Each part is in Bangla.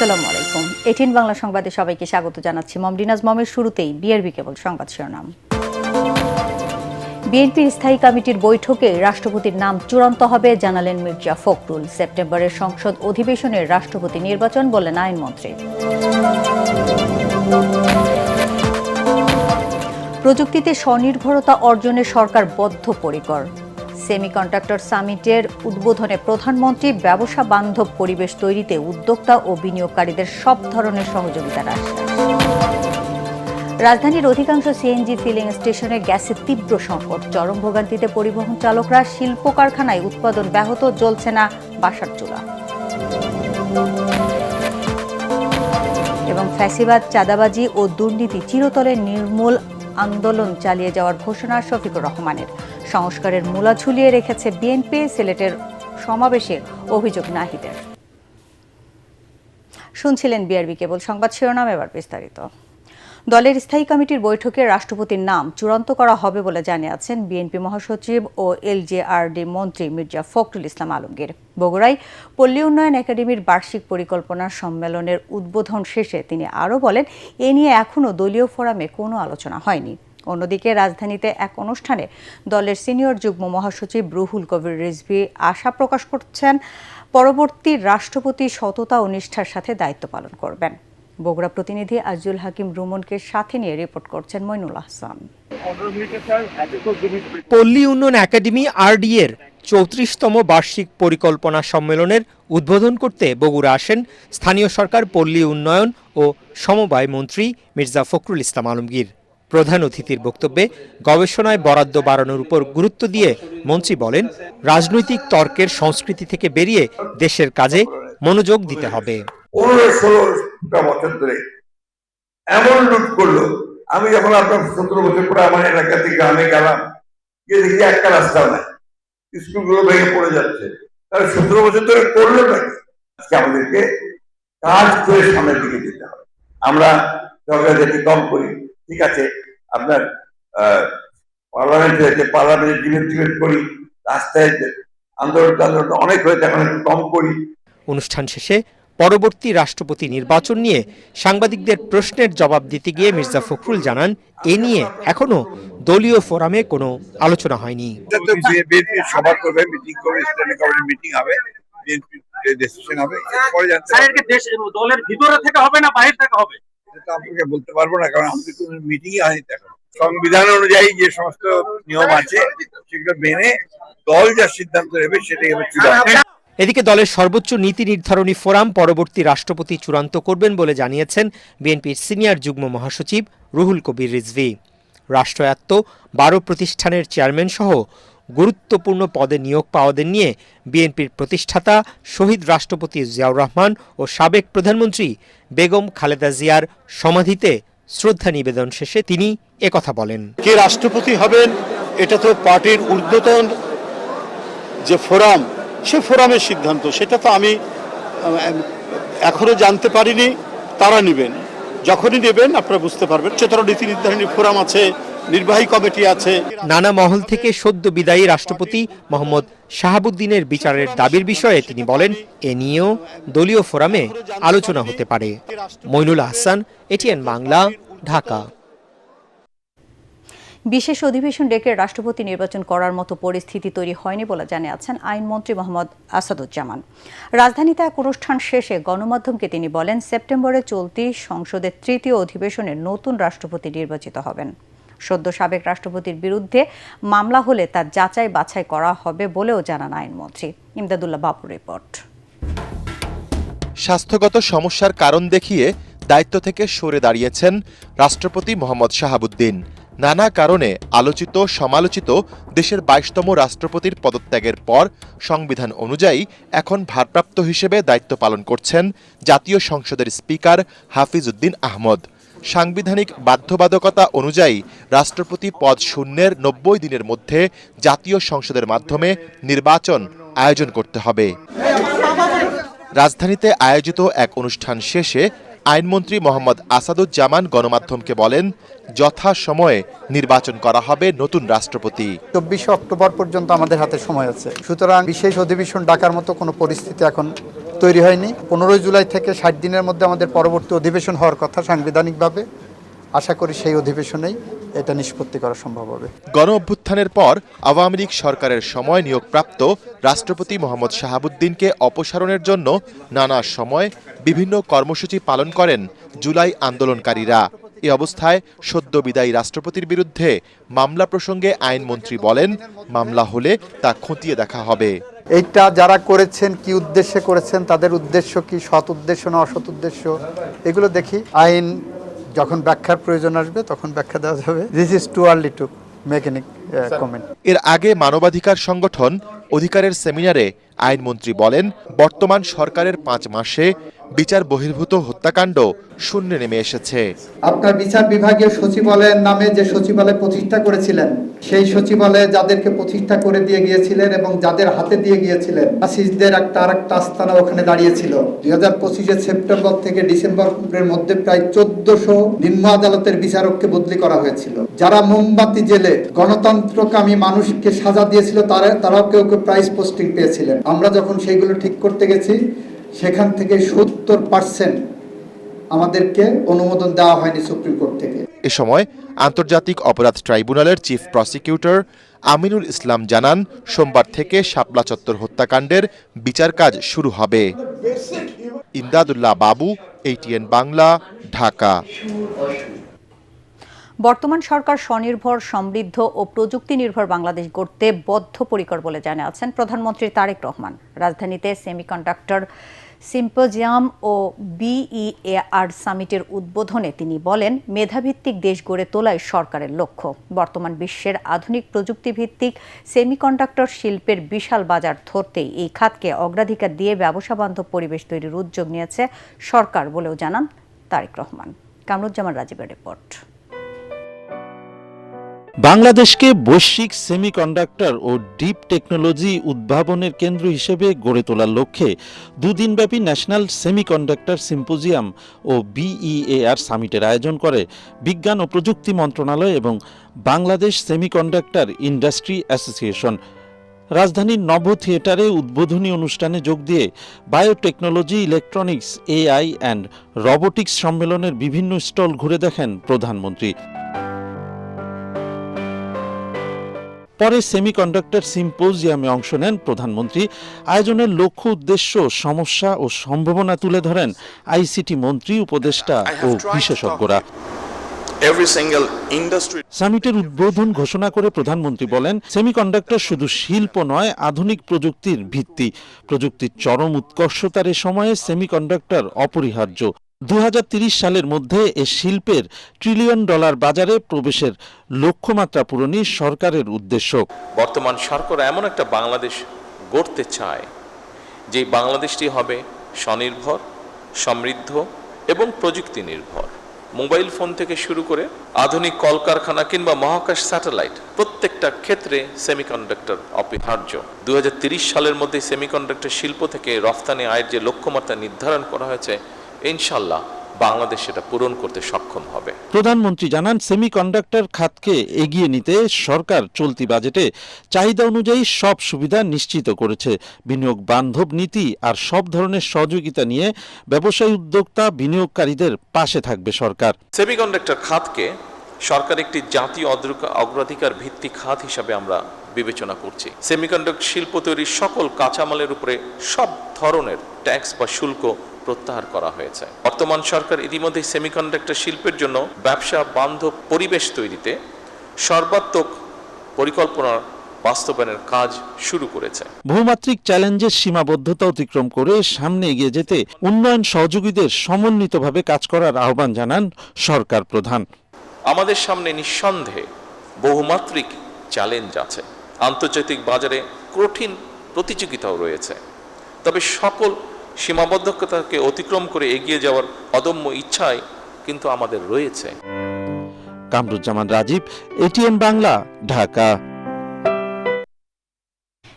আসসালামু আলাইকুম। 18 বাংলা সংবাদে সবাইকে স্বাগত জানাচ্ছি। মমডিনাজ মমের শুরুতেই বিআরবি কেবল সংবাদ শিরোনাম। বিএনপির স্থায়ী কমিটির বৈঠকে রাষ্ট্রপতির নাম চূড়ান্ত হবে জানালেন মির্জা ফখরুল। সেপ্টেম্বরের সংসদ অধিবেশনে রাষ্ট্রপতি নির্বাচন বললেন আইনমন্ত্রী। প্রযুক্তিতে স্বনির্ভরতা অর্জনে সরকার বদ্ধপরিকর। সেমিকন্ডাক্টর সামিটের উদ্বোধনে প্রধানমন্ত্রী ব্যবসা বান্ধব পরিবেশ তৈরিতে উদ্যোক্তা ও বিনিয়োগকারীদের সব ধরনের সহযোগিতার আশ্বাস। রাজধানীর অধিকাংশ সিএনজি ফিলিং স্টেশনে গ্যাসের তীব্র সংকট। চরম ভোগান্তিতে পরিবহন চালকরা। শিল্প কারখানায় উৎপাদন ব্যাহত, জ্বলছে না বাসার চুলা। এবং ফ্যাসিবাদ, চাঁদাবাজি ও দুর্নীতি চিরতরে নির্মূল আন্দোলন চালিয়ে যাওয়ার ঘোষণা শফিকুর রহমানের। সংস্কারের মূলা ঝুলিয়ে রেখেছে বিএনপি। সিলেটের সমাবেশে অভিযোগ নাহিদের। শুনছিলেন বিআরবি কেবল সংবাদ শিরোনাম, এবার বিস্তারিত। দলের স্থায়ী কমিটির বৈঠকে রাষ্ট্রপতির নাম চূড়ান্ত করা হবে বলে জানিয়েছেন বিএনপি মহাসচিব ও এলজেআরডি মন্ত্রী মির্জা ফখরুল ইসলাম আলমগীর। বগুড়ায় পল্লী উন্নয়ন একাডেমির বার্ষিক পরিকল্পনা সম্মেলনের উদ্বোধন শেষে তিনি আরও বলেন, এ নিয়ে এখনও দলীয় ফোরামে কোনো আলোচনা হয়নি। অন্যদিকে রাজধানীতে এক অনুষ্ঠানে দলের সিনিয়র যুগ্ম মহাসচিব রুহুল কবির রিজভী আশা প্রকাশ করছেন, পরবর্তী রাষ্ট্রপতি সততা ও নিষ্ঠার সাথে দায়িত্ব পালন করবেন। বগুড়া প্রতিনিধি আজুল হাকিম রুমনকে সাথে নিয়ে রিপোর্ট করছেন মইনুল আহসান। পল্লী উন্নয়ন একাডেমি আরডি এর 34তম বার্ষিক পরিকল্পনা সম্মেলনের উদ্বোধন করতে বগুড়া আসেন স্থানীয় সরকার, পল্লী উন্নয়ন ও সমবায় মন্ত্রী মির্জা ফখরুল ইসলাম আলমগীর। প্রধান অতিথির বক্তব্যে গবেষণায় বরাদ্দ বাড়ানোর উপর গুরুত্ব দিয়ে মন্ত্রী বলেন, রাজনৈতিক তর্কের সংস্কৃতি থেকে বেরিয়ে দেশের কাজে মনোযোগ দিতে হবে। 15-16টা বছর ধরে এমন লুট করলো। আমি যখন আপনার 17 বছর পরে আমার এলাকা থেকে গ্রামে গেলাম, গিয়ে দেখি একটা রাস্তাও নাই, স্কুলগুলো ভেঙে পড়ে যাচ্ছে। তাহলে 17 বছর ধরে করলো নাকি? আমাদেরকে কাজ করে সামনের দিকে যেতে হবে। আমরা ঝগড়াঝাটি কম করি, ঠিক আছে, আপনার পার্লামেন্ট হয়েছে, পার্লামেন্টে ডিবেট করি, রাস্তায় আন্দোলন অনেক হয়েছে, এখন একটু কম করি। অনুষ্ঠান শেষে পরবর্তী রাষ্ট্রপতি নির্বাচন নিয়ে সাংবাদিকদের প্রশ্নের জবাব দিতে গিয়ে মির্জা ফখরুল জানান, এ নিয়ে এখনো দলীয় ফোরামে কোনো আলোচনা হয়নি। সভা করবে, মিটিং করবে, স্ট্যান্ডিং কমিটি মিটিং হবে, ডিসিশন হবে, পরে জানতে পারবো। দলের ভিতরে থেকে হবে না বাইরে থেকে হবে এটা আপনাকে বলতে পারবো না, কারণ আমাদের কোনো মিটিংই হয়নি। এখন সংবিধান অনুযায়ী যে সমস্ত নিয়ম আছে সেগুলো মেনে দল যা সিদ্ধান্ত নেবে সেটাই হবে চূড়ান্ত। এদিকে দলের সর্বোচ্চ নীতি নির্ধারণী ফোরাম পরবর্তী রাষ্ট্রপতি চূড়ান্ত করবেন বলে জানিয়েছেন বিএনপির সিনিয়র যুগ্ম মহাসচিব রুহুল কবির রিজভী। রাষ্ট্রায়ত্ত 12 প্রতিষ্ঠানের চেয়ারম্যান সহ গুরুত্বপূর্ণ পদে নিয়োগ পাওয়াদের নিয়ে বিএনপির প্রতিষ্ঠাতা শহীদ রাষ্ট্রপতি জিয়াউর রহমান ও সাবেক প্রধানমন্ত্রী বেগম খালেদা জিয়ার সমাধিতে শ্রদ্ধা নিবেদন শেষে তিনি একথা বলেন। কে রাষ্ট্রপতি হবেন এটা তো পার্টির ঊর্ধ্বতন যে ফোরাম, সে ফোরামের সিদ্ধান্ত, সেটা তো আমি এখনো জানতে পারিনি। তারা নেবেন, যখনই নেবেন আপনারা বুঝতে পারবেন। উচ্চতর নীতি নির্ধারণী ফোরাম আছে, নির্বাহী কমিটি আছে। নানা মহল থেকে সদ্য বিদায়ী রাষ্ট্রপতি মোহাম্মদ শাহাবুদ্দিনের বিচারের দাবির বিষয়ে তিনি বলেন, এ নিয়েও দলীয় ফোরামে আলোচনা হতে পারে। মইনুল আহসান, এটিএন বাংলা, ঢাকা। বিশেষ অধিবেশন ডেকে রাষ্ট্রপতি নির্বাচন করার মতো পরিস্থিতি তৈরি হয়নি বলে জানিয়েছেন আইনমন্ত্রী মোহাম্মদ আসাদুজ্জামান। রাজধানীতে এক অনুষ্ঠান শেষে গণমাধ্যমকে তিনি বলেন, সেপ্টেম্বরে চলতি সংসদের 3য় অধিবেশনে নতুন রাষ্ট্রপতি নির্বাচিত হবেন। সদ্য সাবেক রাষ্ট্রপতির বিরুদ্ধে মামলা হলে তার যাচাই বাছাই করা হবে বলেও জানান আইনমন্ত্রী। ইমদাদুল্লাহ বাবুর রিপোর্ট। স্বাস্থ্যগত সমস্যার কারণ দেখিয়ে দায়িত্ব থেকে সরে দাঁড়িয়েছেন রাষ্ট্রপতি মোহাম্মদ শাহাবুদ্দিন। নানা কারণে আলোচিত সমালোচিত দেশের 22তম রাষ্ট্রপতির পদত্যাগের পর সংবিধান অনুযায়ী এখন ভারপ্রাপ্ত হিসেবে দায়িত্ব পালন করছেন জাতীয় সংসদের স্পিকার হাফিজ উদ্দিন আহমদ। সাংবিধানিক বাধ্যবাধকতা অনুযায়ী রাষ্ট্রপতি পদ শূন্যের 90 দিনের মধ্যে জাতীয় সংসদের মাধ্যমে নির্বাচন আয়োজন করতে হবে। রাজধানীতে আয়োজিত এক অনুষ্ঠান শেষে আইনমন্ত্রী মোহাম্মদ আসাদুজ্জামান গণমাধ্যমকে বলেন, যথাসময়ে নির্বাচন করা হবে নতুন রাষ্ট্রপতি। 24 অক্টোবর পর্যন্ত আমাদের হাতে সময় আছে, সুতরাং বিশেষ অধিবেশন ডাকার মতো কোনো পরিস্থিতি এখন তৈরি হয়নি। 15 জুলাই থেকে 60 দিনের মধ্যে আমাদের পরবর্তী অধিবেশন হওয়ার কথা সাংবিধানিকভাবে। আশা করি সেই অধিবেশনেই এটা নিষ্পত্তি করা সম্ভব হবে। গণ অভ্যুত্থানের পর আওয়ামী লীগ সরকারের সময় নিয়োগপ্রাপ্ত রাষ্ট্রপতি মোহাম্মদ শাহাবুদ্দিনকে অপসারণের জন্য নানা সময় বিভিন্ন কর্মসূচি পালন করেন জুলাই আন্দোলনকারীরা। এ অবস্থায় সদ্য বিদায়ী রাষ্ট্রপতির বিরুদ্ধে মামলা প্রসঙ্গে আইনমন্ত্রী বলেন, মামলা হলে তা খতিয়ে দেখা হবে। এইটা যারা করেছেন কি উদ্দেশ্যে করেছেন, তাদের উদ্দেশ্য কি, সৎ উদ্দেশ্য না অসৎ উদ্দেশ্য, এগুলো দেখি। আইন যখন ব্যাখ্যার প্রয়োজন আসবে তখন ব্যাখ্যা দেওয়া যাবে। This is too early to make any comment. এর আগে মানবাধিকার সংগঠন অধিকারের সেমিনারে আইনমন্ত্রী বলেন, বর্তমান সরকারের 5 মাসে বিচার বহির্ভূত হত্যাকাণ্ড শূন্যে নেমে এসেছে। আপনার বিচার বিভাগীয় সচিবালয়ের নামে যে সচিবালয় প্রতিষ্ঠা করেছিলেন, সেই সচিবালয়ে যাদেরকে প্রতিষ্ঠা করে দিয়ে গিয়েছিলেন এবং যাদের হাতে দিয়ে গিয়েছিলেন, ফাসিস্টদের আরেকটা আস্তানা ওখানে দাঁড়িয়েছিল। 2025 সেপ্টেম্বর থেকে ডিসেম্বরের মধ্যে প্রায় 1400 নিম্ন আদালতের বিচারককে বদলি করা হয়েছিল। যারা মোমবাতি জেলে গণতন্ত্রকামী মানুষকে সাজা দিয়েছিল, তারাও কেউ প্রাইজ পোস্টিং পেয়েছিলেন। আমরা যখন সেইগুলো ঠিক করতে গেছি, সেখান থেকে 70% আমাদেরকে অনুমোদন দেওয়া হয়নি সুপ্রিম কোর্ট থেকে। এ সময় আন্তর্জাতিক অপরাধ ট্রাইব্যুনালের চিফ প্রসিকিউটর আমিনুল ইসলাম জানান, সোমবার থেকে শাপলা চত্বর হত্যাকাণ্ডের বিচার কাজ শুরু হবে। ইমদাদুল্লাহ বাবু, ATN বাংলা, ঢাকা। বর্তমান সরকার স্বনির্ভর, সমৃদ্ধ ও প্রযুক্তি নির্ভর বাংলাদেশ গড়তে বদ্ধপরিকর বলে জানিয়েছেন প্রধানমন্ত্রী তারেক রহমান। রাজধানীতে সেমিকন্ডাক্টর সিম্পোজিয়াম ও BEAR সামিটের উদ্বোধনে তিনি বলেন, মেধাভিত্তিক দেশ গড়ে তোলাই সরকারের লক্ষ্য। বর্তমান বিশ্বের আধুনিক প্রযুক্তিভিত্তিক সেমিকন্ডাক্টর শিল্পের বিশাল বাজার ধরতেই এই খাতকে অগ্রাধিকার দিয়ে ব্যবসা বান্ধব পরিবেশ তৈরির উদ্যোগ নিয়েছে সরকার বলেও জানান তারেক রহমান। কামরুজ্জামান রাজীবের রিপোর্ট। বাংলাদেশকে বৈশ্বিক সেমিকন্ডাক্টর ও ডিপ টেকনোলজি উদ্ভাবনের কেন্দ্র হিসেবে গড়ে তোলার লক্ষ্যে দুদিনব্যাপী ন্যাশনাল সেমিকন্ডাক্টর সিম্পোজিয়াম ও BEAR সামিটের আয়োজন করে বিজ্ঞান ও প্রযুক্তি মন্ত্রণালয় এবং বাংলাদেশ সেমিকন্ডাক্টর ইন্ডাস্ট্রি অ্যাসোসিয়েশন। রাজধানীর নব থিয়েটারে উদ্বোধনী অনুষ্ঠানে যোগ দিয়ে biotechnology, electronics, AI and robotics সম্মেলনের বিভিন্ন স্টল ঘুরে দেখেন প্রধানমন্ত্রী। পরে সেমিকন্ডাক্টর সিম্পোজিয়ামে অংশ নেন প্রধানমন্ত্রী। আয়োজনের লক্ষ্য, উদ্দেশ্য, সমস্যা ও সম্ভাবনা তুলে ধরেন ICT মন্ত্রী, উপদেষ্টা ও বিশেষজ্ঞরা। সামিটের উদ্বোধন ঘোষণা করে প্রধানমন্ত্রী বলেন, সেমিকন্ডাক্টর শুধু শিল্প নয়, আধুনিক প্রযুক্তির ভিত্তি। প্রযুক্তির চরম উৎকর্ষতার এ সময়ে সেমিকন্ডাক্টর অপরিহার্য। 2030 সালের মধ্যে এ শিল্পের $1 ট্রিলিয়ন বাজারে প্রবেশের লক্ষ্যমাত্রা পূরণই সরকারের উদ্দেশ্য। বর্তমান সরকার এমন একটা বাংলাদেশ গড়তে চায় যে বাংলাদেশটি হবে স্বনির্ভর, সমৃদ্ধ এবং প্রযুক্তি নির্ভর। মোবাইল ফোন থেকে শুরু করে আধুনিক কলকারখানা কিংবা মহাকাশ স্যাটেলাইট, প্রত্যেকটা ক্ষেত্রে সেমিকন্ডাক্টর অপরিহার্য। 2030 সালের মধ্যে সেমিকন্ডাক্টর শিল্প থেকে রফতানি আয়ের যে লক্ষ্যমাত্রা নির্ধারণ করা হয়েছে, ইনশাল্লাহ বাংলাদেশ সেটা পূরণ করতে সক্ষম হবে। প্রধানমন্ত্রী জানান, সেমিকন্ডাক্টর খাতকে এগিয়ে নিতে সরকার চলতি বাজেটে চাহিদা অনুযায়ী সব সুবিধা নিশ্চিত করেছে। বিনিয়োগ বান্ধব নীতি আর সব ধরনের সহযোগিতা নিয়ে ব্যবসায়ী, উদ্যোক্তা, বিনিয়োগকারীদের পাশে থাকবে সরকার। সেমিকন্ডাক্টর খাতকে সরকার একটি জাতীয় অগ্রাধিকার ভিত্তিক খাত হিসাবে আমরা বিবেচনা করছি। সেমিকন্ডাক্টর শিল্প তৈরির সকল কাঁচামালের উপরে সব ধরনের ট্যাক্স বা শুল্ক প্রত্যাহার করা হয়েছে। বর্তমান সরকার ইতিমধ্যে সেমিকন্ডাক্টর শিল্পের জন্য ব্যবসা বান্ধব পরিবেশ তৈরিতে সর্বাত্মক পরিকল্পনা বাস্তবায়নের কাজ শুরু করেছে। বহুমাত্রিক চ্যালেঞ্জের সীমাবদ্ধতা অতিক্রম করে সামনে এগিয়ে যেতে উন্নয়ন সহযোগীদের সমন্বিতভাবে কাজ করার আহ্বান জানান সরকার প্রধান। আমাদের সামনে নিঃসন্দেহে বহুমাত্রিক চ্যালেঞ্জ আছে। আন্তর্জাতিক বাজারে কঠিন প্রতিযোগিতাও রয়েছে। তবে সকল সীমাবদ্ধতাকে অতিক্রম করে এগিয়ে যাওয়ার অদম্য ইচ্ছাই কিন্তু আমাদের রয়েছে। কামরুজ্জামান রাজীব, ATN বাংলা, ঢাকা।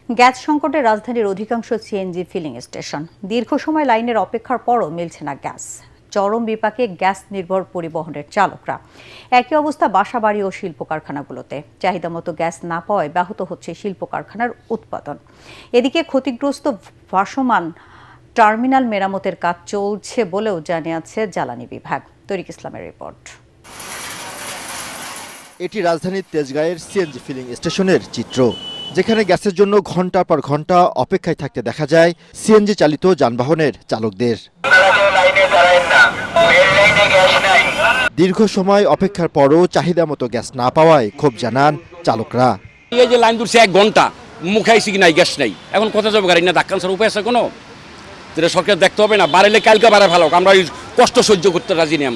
গ্যাস সংকটে রাজধানীর অধিকাংশ CNG ফিলিং স্টেশন। দীর্ঘ সময় লাইনের অপেক্ষার পরও মিলছে না গ্যাস। চরম বিপাকে গ্যাস নির্ভর পরিবহনের চালকরা। একই অবস্থা বাসাবাড়ি ও শিল্প কারখানাগুলোতে। চাহিদা মতো গ্যাস না পাওয়ায় ব্যাহত হচ্ছে শিল্প কারখানার উৎপাদন। এদিকে ক্ষতিগ্রস্ত ভাসমান টার্মিনাল মেরামতের কাজ চলছে বলেও জানিয়েছে জ্বালানি বিভাগ। তরিক ইসলামের রিপোর্ট। এটি রাজধানীর তেজগাঁয়ের সিএনজি ফিলিং স্টেশনের চিত্র, যেখানে গ্যাসের জন্য ঘন্টার পর ঘন্টা অপেক্ষায় থাকতে দেখা যায় সিএনজি চালিত যানবাহনের চালকদের। দীর্ঘ সময় অপেক্ষার পরও চাহিদা মতো গ্যাস না পাওয়ায় ক্ষোভ জানান চালকরা। এই যে লাইন দূরছে 1 ঘন্টা, মুখে আইসি কি নাই, গ্যাস নাই, এখন কোথায় যাবে গাড়ি? না ধাক্কান ছাড়া উপায় আছে কোনো? যেটা সরকার দেখতে হবে না, বাড়াইলে কালকে বাড়ায় ভালো, আমরা এই কষ্ট সহ্য করতে রাজি নেই।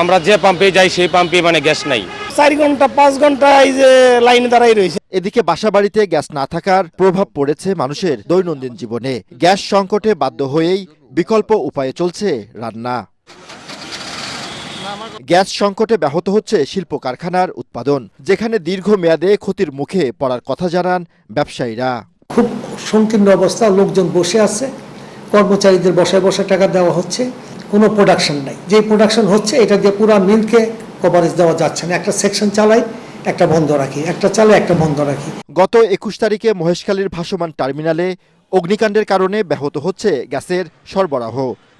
আমরা যে পাম্পে যাই সেই পাম্পে মানে গ্যাস নাই। 4 ঘন্টা 5 ঘন্টা এই যে লাইনে দাঁড়াই রয়েছে। এদিকে বাসাবাড়িতে গ্যাস না থাকার প্রভাব পড়েছে মানুষের দৈনন্দিন জীবনে। গ্যাস সংকটে বাধ্য হয়েই বিকল্প উপায়ে চলছে রান্না। গ্যাস সংকটে ব্যাহত হচ্ছে শিল্প কারখানার উৎপাদন, যেখানে দীর্ঘমেয়াদে ক্ষতির মুখে পড়ার কথা জানান ব্যবসায়ীরা। খুব সংকীর্ণ অবস্থা, লোকজন বসে আছে, কর্মচারীদের বসায় বসায় টাকা দেওয়া হচ্ছে, কোনো প্রোডাকশন নাই। যে প্রোডাকশন হচ্ছে এটা দিয়ে পুরো মিলকে কভারেজ দেওয়া যাচ্ছে না। একটা সেকশন চালাই, একটা বন্ধ রাখি, একটা চালাই, একটা বন্ধ রাখি। গত 21 তারিখে মহেশখালীর ভাসমান টার্মিনালে অগ্নিকাণ্ডের কারণে ব্যাহত হচ্ছে গ্যাসের সরবরাহ,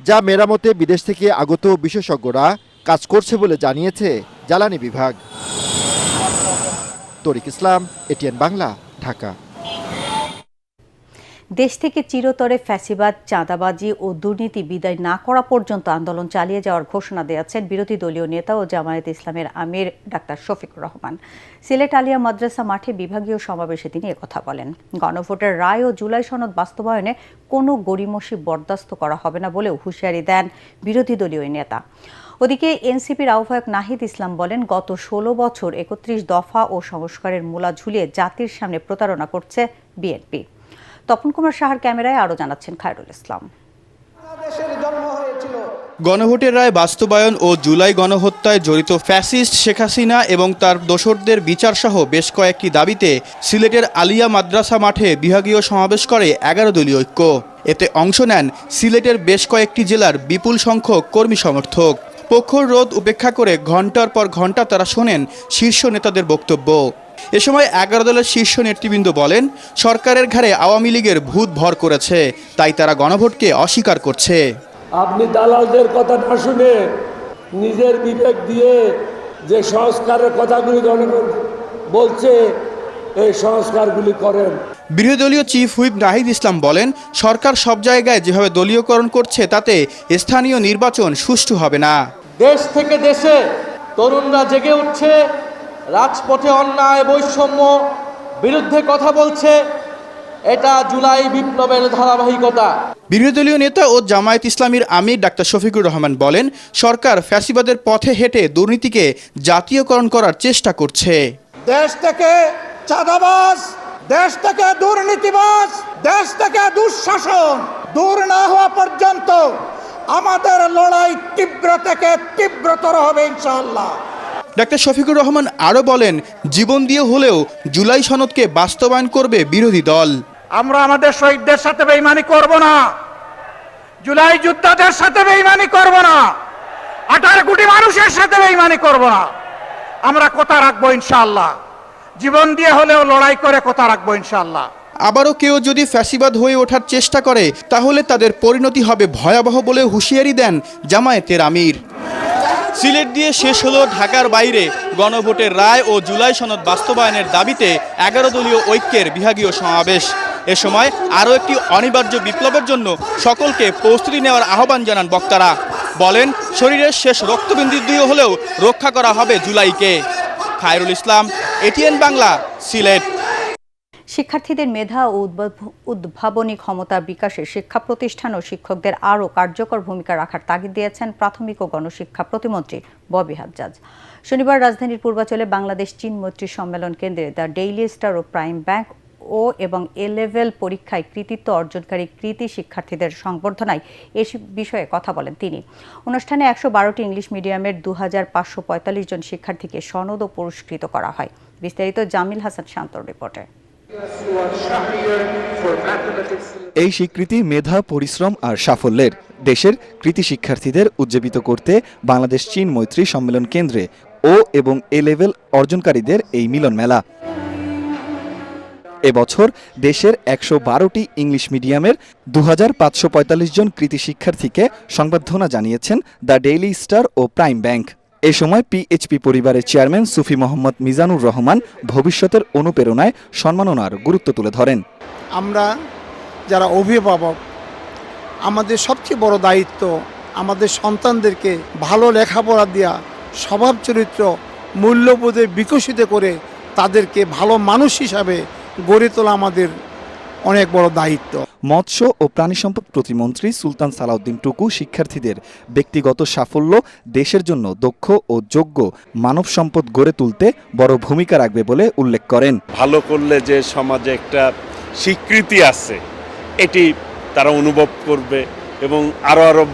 যা মেরামতে বিদেশ থেকে আগত বিশেষজ্ঞরা কাজ করছে বলে জানিয়েছে জ্বালানি বিভাগ। তরিক ইসলাম, এটিএন বাংলা, ঢাকা। দেশ থেকে চিরতরে ফ্যাসিবাদ, চাঁদাবাজি ও দুর্নীতি বিদায় না করা পর্যন্ত আন্দোলন চালিয়ে যাওয়ার ঘোষণা দিয়েছেন বিরোধী দলীয় নেতা ও জামায়াতে ইসলামের আমির ডাক্তার শফিকুর রহমান। সিলেট আলিয়া মাদ্রাসা মাঠে বিভাগীয় সমাবেশে তিনি একথা বলেন। গণভোটের রায় ও জুলাই সনদ বাস্তবায়নে কোনো গড়িমসি বরদাস্ত করা হবে না বলেও হুঁশিয়ারি দেন বিরোধী দলীয় নেতা। ওদিকে এনসিপির আহ্বায়ক নাহিদ ইসলাম বলেন, গত 16 বছর 31 দফা ও সংস্কারের মূলা ঝুলিয়ে জাতির সামনে প্রতারণা করছে বিএনপি। তপন কুমার সাহার ক্যামেরায় আরও জানাচ্ছেন খায়রুল ইসলাম। গণভোটের রায় বাস্তবায়ন ও জুলাই গণহত্যায় জড়িত ফ্যাসিস্ট শেখ হাসিনা এবং তার দোসরদের বিচারসহ বেশ কয়েকটি দাবিতে সিলেটের আলিয়া মাদ্রাসা মাঠে বিভাগীয় সমাবেশ করে 11 দলীয় ঐক্য। এতে অংশ নেন সিলেটের বেশ কয়েকটি জেলার বিপুল সংখ্যক কর্মী সমর্থক। প্রখর রোদ উপেক্ষা করে ঘণ্টার পর ঘণ্টা তারা শোনেন শীর্ষ নেতাদের বক্তব্য। এ সময় 11 দলের শীর্ষ নেতৃবৃন্দ বলেন, সরকারের ঘাড়ে আওয়ামী লীগের ভূত ভর করেছে, তাই তারা গণভোটকে অস্বীকার করছে। আপনি দালালদের কথা না শুনে নিজের বিবেক দিয়ে যে সংস্কারের কথাগুলি জনগণ বলছে, এই সংস্কারগুলি করেন। বিরোধী দলীয় চিফ হুইপ নাহিদ ইসলাম বলেন, সরকার সব জায়গায় যেভাবে দলীয়করণ করছে তাতে স্থানীয় নির্বাচন সুষ্ঠু হবে না। দেশ থেকে দেশে তরুণরা জেগে উঠছে, রাজপথে অন্যায় বৈষম্য বিরুদ্ধে কথা বলছে। এটা জুলাই বিপ্লবের ধারাবাহিকতা। বিরোধী দলীয় নেতা ও জামায়াত ইসলামীর আমির ডাক্তার শফিকুর রহমান বলেন, সরকার ফ্যাসিবাদের পথে হেঁটে দুর্নীতিকে জাতীয়করণ করার চেষ্টা করছে। দেশ থেকে চাঁদাবাজ, দেশ থেকে দুর্নীতিবাজ, দেশ থেকে দুঃশাসন দূর না হওয়া পর্যন্ত আমাদের লড়াই তীব্র থেকে তীব্রতর হবে ইনশাআল্লাহ। ডাক্তার শফিকুর রহমান আরও বলেন, জীবন দিয়ে হলেও জুলাই সনদকে বাস্তবায়ন করবে বিরোধী দল। আমরা আমাদের শহীদদের সাথে বেঈমানি করব না, জুলাই যোদ্ধাদের সাথে বেঈমানি করব না, 18 কোটি মানুষের সাথে বেঈমানি করব না। আমরা কথা রাখবো ইনশাআল্লাহ, জীবন দিয়ে হলেও লড়াই করে কথা রাখবো ইনশাআল্লাহ। আবারও কেউ যদি ফ্যাসিবাদ হয়ে ওঠার চেষ্টা করে তাহলে তাদের পরিণতি হবে ভয়াবহ বলে হুঁশিয়ারি দেন জামায়াতের আমির। সিলেট দিয়ে শেষ হলো ঢাকার বাইরে গণভোটের রায় ও জুলাই সনদ বাস্তবায়নের দাবিতে 11 দলীয় ঐক্যের বিভাগীয় সমাবেশ। এ সময় আরও একটি অনিবার্য বিপ্লবের জন্য সকলকে প্রস্তুতি নেওয়ার আহ্বান জানান বক্তারা। বলেন, শরীরের শেষ রক্তবিন্দু দিয়ে হলেও রক্ষা করা হবে জুলাইকে। খায়রুল ইসলাম, এটিএন বাংলা, সিলেট। শিক্ষার্থীদের মেধা ও উদ্ভাবনী ক্ষমতা বিকাশে শিক্ষা প্রতিষ্ঠান ও শিক্ষকদের আরও কার্যকর ভূমিকা রাখার তাগিদ দিয়েছেন প্রাথমিক ও গণশিক্ষা প্রতিমন্ত্রী ববি হাজ্জাজ। শনিবার রাজধানীর পূর্বাঞ্চলে বাংলাদেশ চীন মৈত্রী সম্মেলন কেন্দ্রে দ্য ডেইলি স্টার ও প্রাইম ব্যাংক ও এবং এ লেভেল পরীক্ষায় কৃতিত্ব অর্জনকারী কৃতি শিক্ষার্থীদের সংবর্ধনায় এ বিষয়ে কথা বলেন তিনি। অনুষ্ঠানে 112টি ইংলিশ মিডিয়ামের 2545 জন শিক্ষার্থীকে সনদ ও পুরস্কৃত করা হয়। বিস্তারিত জামিল হাসান শান্তর রিপোর্টে। এই স্বীকৃতি মেধা, পরিশ্রম আর সাফল্যের। দেশের কৃতি শিক্ষার্থীদের উজ্জীবিত করতে বাংলাদেশ চীন মৈত্রী সম্মেলন কেন্দ্রে ও এবং এ লেভেল অর্জনকারীদের এই মিলন মেলা। এবছর দেশের ১১২টি ইংলিশ মিডিয়ামের ২৫৪৫ জন কৃতি শিক্ষার্থীকে সংবর্ধনা জানিয়েছেন দ্য ডেইলি স্টার ও প্রাইম ব্যাংক। এ সময় পিএইচপি পরিবারের চেয়ারম্যান সুফি মোহাম্মদ মিজানুর রহমান ভবিষ্যতের অনুপ্রেরণায় সম্মাননার গুরুত্ব তুলে ধরেন। আমরা যারা অভিভাবক, আমাদের সবচেয়ে বড় দায়িত্ব আমাদের সন্তানদেরকে ভালো লেখাপড়া দেওয়া, স্বভাব চরিত্র মূল্যবোধে বিকশিত করে তাদেরকে ভালো মানুষ হিসাবে গড়ে তোলা আমাদের অনেক বড় দায়িত্ব। মৎস্য ও প্রাণী সম্পদ প্রতিমন্ত্রী সুলতান সালাউদ্দিন টুকু শিক্ষার্থীদের ব্যক্তিগত সাফল্য দেশের জন্য দক্ষ ও যোগ্য মানব সম্পদ গড়ে তুলতে বড় ভূমিকা রাখবে বলে উল্লেখ করেন। ভালো করলে যে সমাজে একটা স্বীকৃতি আছে এটি তারা অনুভব করবে এবং আরো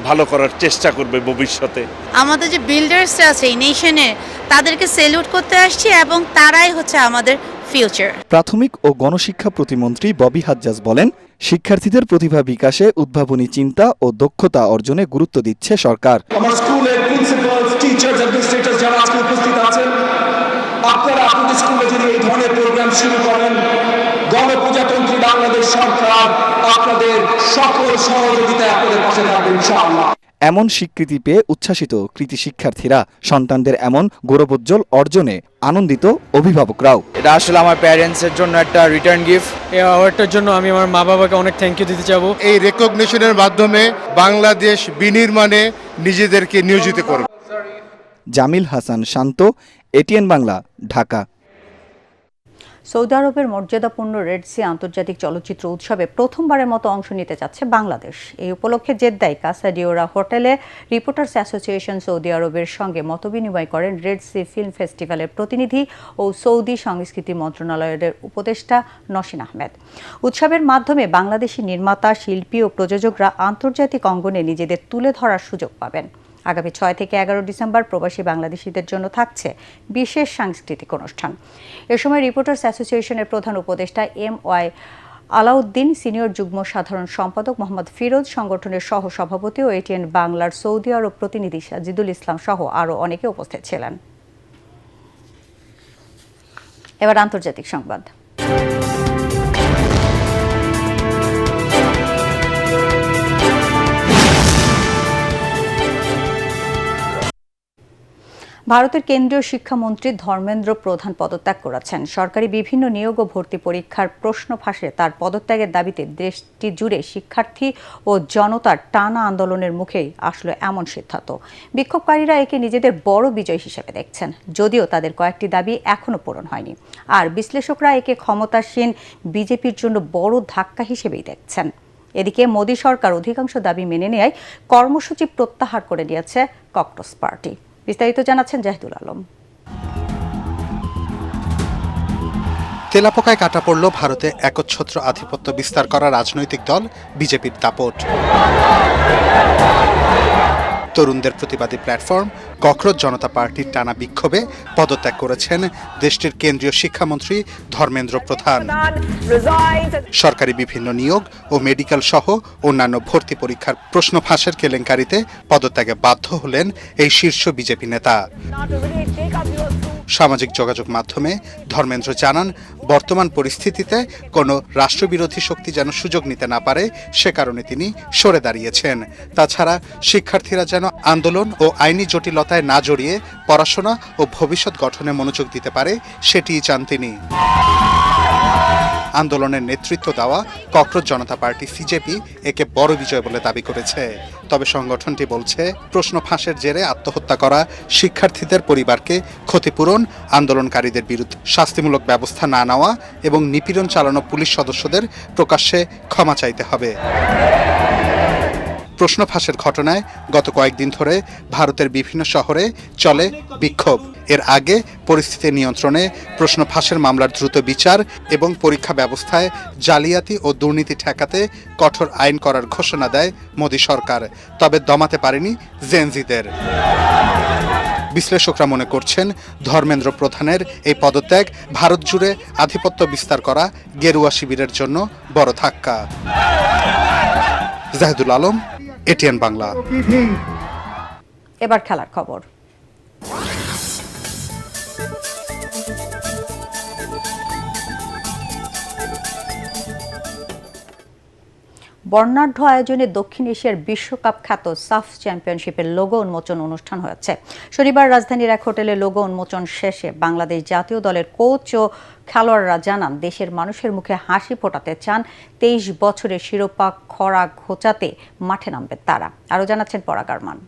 ভালো করার চেষ্টা করবে ভবিষ্যতে। আমাদের যে বিল্ডার্স আছে এই নেশনে তাদেরকে সেলুট করতে আসছি এবং তারাই হচ্ছে আমাদের ফিউচার। প্রাথমিক ও গণশিক্ষা প্রতিমন্ত্রী ববি হাজ্জাজ বলেন, শিক্ষার্থীদের প্রতিভা বিকাশে উদ্ভাবনী চিন্তা ও দক্ষতা অর্জনে গুরুত্ব দিচ্ছে সরকার। আমার স্কুলের প্রিন্সিপাল, টিচার্স, অ্যাডমিনিস্ট্রেটর যারা আজকে উপস্থিত আছেন, আপনারা আপনাদের স্কুলে যদি এই ধরনের প্রোগ্রাম শুরু করেন, গণপ্রজাতন্ত্রী বাংলাদেশ সরকার আপনাদের সকল সহযোগিতায় আপনাদের পাশে থাকবে ইনশাআল্লাহ। এমন স্বীকৃতি পেয়ে উচ্ছ্বাসিত কৃতি শিক্ষার্থীরা, সন্তানদের এমন গৌরবোজ্জ্বল অর্জনে আনন্দিত অভিভাবকরাও। এটা আসলে আমার প্যারেন্টসের জন্য একটা রিটার্ন গিফট। এই অ্যাওয়ার্ডটার জন্য আমি আমার মা বাবাকে অনেক থ্যাংক ইউ দিতে চাবো। এই রেকগনিশনের মাধ্যমে বাংলাদেশ বিনির্মাণে নিজেদেরকে নিয়োজিত করবে। জামিল হাসান শান্ত, এটিএন বাংলা, ঢাকা। সৌদি আরবের মর্যাদাপূর্ণ রেড সি আন্তর্জাতিক চলচ্চিত্র উৎসবে প্রথমবারের মতো অংশ নিতে যাচ্ছে বাংলাদেশ। এই উপলক্ষে জেদ্দায় কাসাডিওরা হোটেলে রিপোর্টার্স অ্যাসোসিয়েশন সৌদি আরবের সঙ্গে মতবিনিময় করেন রেড সি ফিল্ম ফেস্টিভ্যালের প্রতিনিধি ও সৌদি সংস্কৃতি মন্ত্রণালয়ের উপদেষ্টা নসিন আহমেদ। উৎসবের মাধ্যমে বাংলাদেশি নির্মাতা, শিল্পী ও প্রযোজকরা আন্তর্জাতিক অঙ্গনে নিজেদের তুলে ধরার সুযোগ পাবেন। আগামী 6 থেকে 11 ডিসেম্বর প্রবাসী বাংলাদেশিদের জন্য থাকছে বিশেষ সাংস্কৃতিক অনুষ্ঠান। এ সময় রিপোর্টার্স অ্যাসোসিয়েশনের প্রধান উপদেষ্টা MY আলাউদ্দিন, সিনিয়র যুগ্ম সাধারণ সম্পাদক মোহাম্মদ ফিরোজ, সংগঠনের সহ সভাপতি ও এটিএন বাংলার সৌদি আরব প্রতিনিধি সাজিদুল ইসলাম সহ আরও অনেকে উপস্থিত ছিলেন। এবার আন্তর্জাতিক সংবাদ। ভারতের কেন্দ্রীয় শিক্ষামন্ত্রী ধর্মেন্দ্র প্রধান পদত্যাগ করেছেন। সরকারি বিভিন্ন নিয়োগ ও ভর্তি পরীক্ষার প্রশ্ন ফাঁসে তার পদত্যাগের দাবিতে দেশটি জুড়ে শিক্ষার্থী ও জনতার টানা আন্দোলনের মুখেই আসলো এমন সিদ্ধান্ত। বিক্ষোভকারীরা একে নিজেদের বড় বিজয় হিসেবে দেখছেন, যদিও তাদের কয়েকটি দাবি এখনো পূরণ হয়নি। আর বিশ্লেষকরা একে ক্ষমতাসীন বিজেপির জন্য বড় ধাক্কা হিসেবেই দেখছেন। এদিকে মোদী সরকার অধিকাংশ দাবি মেনে নেয় কর্মসূচি প্রত্যাহার করে নিয়েছে ককটোস পার্টি। বিস্তারিত জানাচ্ছেন জাহিদুল আলম। তেলাপোকায় কাটা পড়ল ভারতে একচ্ছত্র আধিপত্য বিস্তার করা রাজনৈতিক দল বিজেপির দাপট। তরুণদের প্রতিবাদী প্ল্যাটফর্ম ককরোচ জনতা পার্টির টানা বিক্ষোভে পদত্যাগ করেছেন দেশটির কেন্দ্রীয় শিক্ষামন্ত্রী ধর্মেন্দ্র প্রধান। সরকারি বিভিন্ন নিয়োগ ও মেডিকেল সহ অন্যান্য ভর্তি পরীক্ষার প্রশ্ন ফাঁসের কেলেঙ্কারিতে পদত্যাগে বাধ্য হলেন এই শীর্ষ বিজেপি নেতা। সামাজিক যোগাযোগ মাধ্যমে ধর্মেন্দ্র জানান, বর্তমান পরিস্থিতিতে কোনো রাষ্ট্রবিরোধী শক্তি যেন সুযোগ নিতে না পারে, সে কারণে তিনি সরে দাঁড়িয়েছেন। তাছাড়া শিক্ষার্থীরা যেন আন্দোলন ও আইনি জটিলতায় না জড়িয়ে পড়াশোনা ও ভবিষ্যৎ গঠনে মনোযোগ দিতে পারে, সেটিই চান তিনি। আন্দোলনের নেতৃত্ব দেওয়া ককরোচ জনতা পার্টি সিজেপি একে বড় বিজয় বলে দাবি করেছে। তবে সংগঠনটি বলছে, প্রশ্ন ফাঁসের জেরে আত্মহত্যা করা শিক্ষার্থীদের পরিবারকে ক্ষতিপূরণ, আন্দোলনকারীদের বিরুদ্ধে শাস্তিমূলক ব্যবস্থা না নেওয়া এবং নিপীড়ন চালানো পুলিশ সদস্যদের প্রকাশ্যে ক্ষমা চাইতে হবে। প্রশ্ন ফাঁসের ঘটনায় গত কয়েকদিন ধরে ভারতের বিভিন্ন শহরে চলে বিক্ষোভ। এর আগে পরিস্থিতি নিয়ন্ত্রণে প্রশ্ন ফাঁসের মামলার দ্রুত বিচার এবং পরীক্ষা ব্যবস্থায় জালিয়াতি ও দুর্নীতি ঠেকাতে কঠোর আইন করার ঘোষণা দেয় মোদী সরকার। তবে দমাতে পারেনি জেনজিদের। বিশ্লেষকরা মনে করছেন, ধর্মেন্দ্র প্রধানের এই পদত্যাগ ভারত জুড়ে আধিপত্য বিস্তার করা গেরুয়া শিবিরের জন্য বড় ধাক্কা। জাহিদুল আলম, এটিএন বাংলা। এবার খেলার খবর। বর্ণাঢ্য আয়োজনে দক্ষিণ এশিয়ার বিশ্বকাপ খ্যাত সাফ চ্যাম্পিয়নশিপের লোগো উন্মোচন অনুষ্ঠান হয়েছে। শনিবার রাজধানীর এক হোটেলে লোগো উন্মোচন শেষে বাংলাদেশ জাতীয় দলের কোচ ও খেলোয়াড়রা জানান, দেশের মানুষের মুখে হাসি ফোটাতে চান। 23 বছরের শিরোপা খরা ঘোচাতে মাঠে নামবে তারা। আরও জানাচ্ছেন পরাগ আরমান।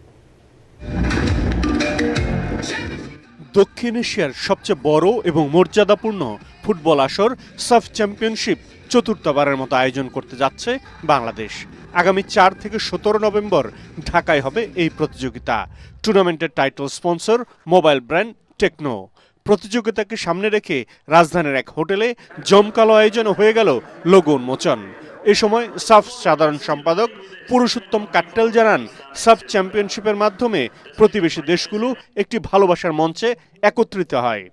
দক্ষিণ এশিয়ার সবচেয়ে বড় এবং মর্যাদাপূর্ণ ফুটবল আসর সাফ চ্যাম্পিয়নশিপ চতুর্থবারের মতো আয়োজন করতে যাচ্ছে বাংলাদেশ। আগামী 4 থেকে 17 নভেম্বর ঢাকায় হবে এই প্রতিযোগিতা। টুর্নামেন্টের title sponsor mobile brand Tecno. প্রতিযোগিতাকে সামনে রেখে রাজধানীর এক হোটেলে জমকালো আয়োজন হয়ে গেল লোগো উন্মোচন। এ সময় সাফ সাধারণ সম্পাদক পুরুষোত্তম কাট্টেল জানান, সাফ চ্যাম্পিয়নশিপের মাধ্যমে প্রতিবেশী দেশগুলো একটি ভালোবাসার মঞ্চে একত্রিত হয়।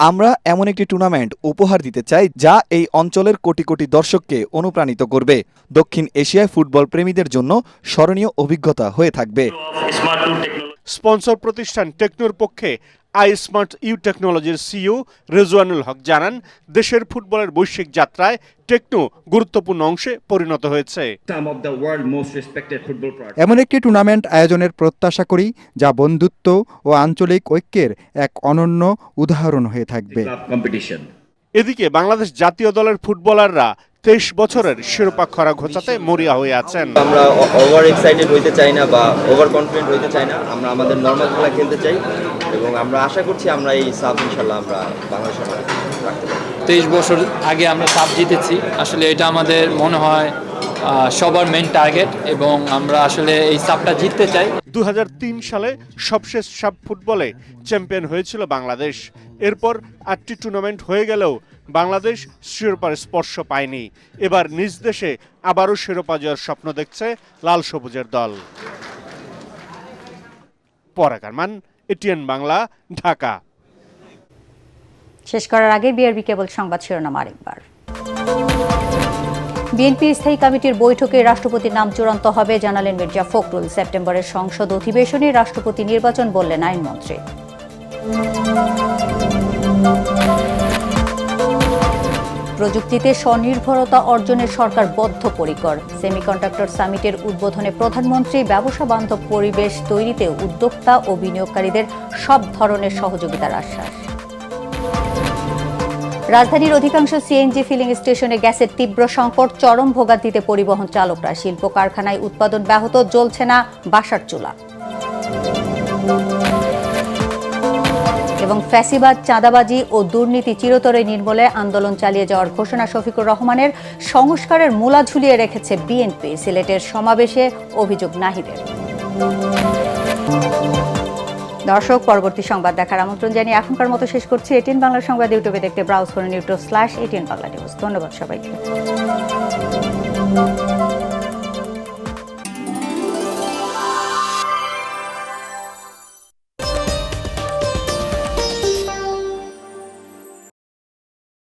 আমরা এমন একটি টুর্নামেন্ট উপহার দিতে চাই যা এই অঞ্চলের কোটি কোটি দর্শককে অনুপ্রাণিত করবে। দক্ষিণ এশিয়ায় ফুটবল প্রেমীদের জন্য স্মরণীয় অভিজ্ঞতা হয়ে থাকবে। স্পন্সর প্রতিষ্ঠান টেকনোর পক্ষে আইস্মার্ট ইউ টেকনোলজির সিইও রেজওয়ানুল হক জানান, দেশের ফুটবলের বৈশ্বিক যাত্রায় টেকনো গুরুত্বপূর্ণ অংশে পরিণত হয়েছে। এমন একটি টুর্নামেন্ট আয়োজনের প্রত্যাশা করি যা বন্ধুত্ব ও আঞ্চলিক ঐক্যের এক অনন্য উদাহরণ হয়ে থাকবে। এদিকে বাংলাদেশ জাতীয় দলের ফুটবলাররা 23 বছরের শিরোপা খরা ঘোচাতে মরিয়া হয়ে আছেন। আমরা ওভার এক্সাইটেড হইতে চাই না বা ওভার কনফিডেন্ট হইতে চাই না। আমরা আমাদের নরমাল খেলা খেলতে চাই এবং আমরা আশা করছি আমরা এই সাফ ইনশাল্লাহ আমরা বাংলাদেশের রাখতে পারি। 23 বছর আগে আমরা সাফ জিতেছি। আসলে এটা আমাদের মনে হয় সবার মেন টার্গেট এবং আমরা আসলে এই সাফটা জিততে চাই। 2003 সালে সবশেষ সাফ ফুটবলে চ্যাম্পিয়ন হয়েছিল বাংলাদেশ। এরপর 8টি টুর্নামেন্ট হয়ে গেলেও বাংলাদেশ শিরোপার স্পর্শ পায়নি। এবার নিজ দেশে আবারও শিরোপা জয়ের স্বপ্ন দেখছে লাল সবুজের দল। পরাগ আরমান, এটিএন বাংলা, ঢাকা। শেষ করার আগে বিআরবি কেবল সংবাদ শিরোনাম আরেকবার। বিএনপির স্থায়ী কমিটির বৈঠকে রাষ্ট্রপতির নাম চূড়ান্ত হবে, জানালেন মির্জা ফখরুল। সেপ্টেম্বরের সংসদ অধিবেশনে রাষ্ট্রপতি নির্বাচন বললেন আইনমন্ত্রী। প্রযুক্তিতে স্বনির্ভরতা অর্জনে সরকার বদ্ধপরিকর। সেমিকন্ডাক্টর সামিটের উদ্বোধনে প্রধানমন্ত্রী ব্যবসা বান্ধব পরিবেশ তৈরিতে উদ্যোক্তা ও বিনিয়োগকারীদের সব ধরনের সহযোগিতার আশ্বাস। রাজধানীর অধিকাংশ সিএনজি ফিলিং স্টেশনে গ্যাসের তীব্র সংকট, চরম ভোগান্তিতে পরিবহন চালকরা। শিল্প কারখানায় উৎপাদন ব্যাহত, জ্বলছে না বাসার চুলা। এবং ফ্যাসিবাদ, চাঁদাবাজি ও দুর্নীতি চিরতরে নির্মূলে আন্দোলন চালিয়ে যাওয়ার ঘোষণা শফিকুর রহমানের। সংস্কারের মূলা ঝুলিয়ে রেখেছে বিএনপি। সিলেটের সমাবেশে অভিযোগ নাহিদের। দর্শক, পরবর্তী সংবাদ দেখার আমন্ত্রণ জানিয়ে এখনকার মতো শেষ করছি। এটিএন বাংলা সংবাদ ইউটিউবে দেখতে ব্রাউজ করুন youtube/ATN Bangla News। ধন্যবাদ সবাইকে।